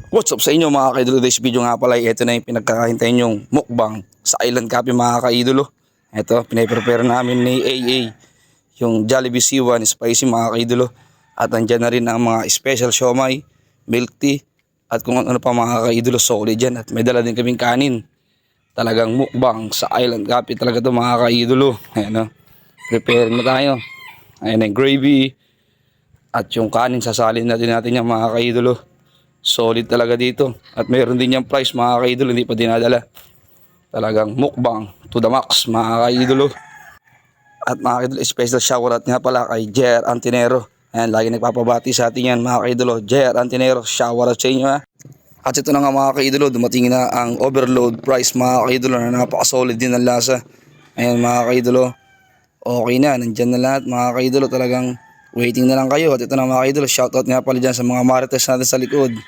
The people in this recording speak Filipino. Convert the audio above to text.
What's up sa inyo mga kaidolo? This video nga pala, ito na yung pinagkakahintayin yung mukbang sa Island Cafe mga kaidolo. Ito, pinaprepare namin ni AA yung Jollibee C1 spicy mga kaidolo. At andyan na rin ang mga special siomai, milk tea, at kung ano pa mga kaidolo, solid yan. At may dala din kaming kanin. Talagang mukbang sa Island Cafe talaga to mga kaidolo. Ayan o, prepare na tayo. Ayan yung gravy. At yung kanin, sasalin natin yung mga kaidolo. Solid talaga dito. At mayroon din yung price mga kaidolo, hindi pa dinadala. Talagang mukbang to the max mga kaidolo. At mga kaidolo, special shoutout nga pala kay Jer Antinero. Ayan, lagi nagpapabati sa atin yan mga kaidolo. Jer Antinero, shoutout sa inyo ha. At ito na nga mga kaidolo, dumating na ang overload price mga kaidolo na napaka-solid din ng lasa. Ayan mga kaidolo, okay na, nandyan na lahat mga kaidolo, talagang waiting na lang kayo. At ito na mga kaidolo, shoutout nga pala dyan sa mga marites natin sa likod.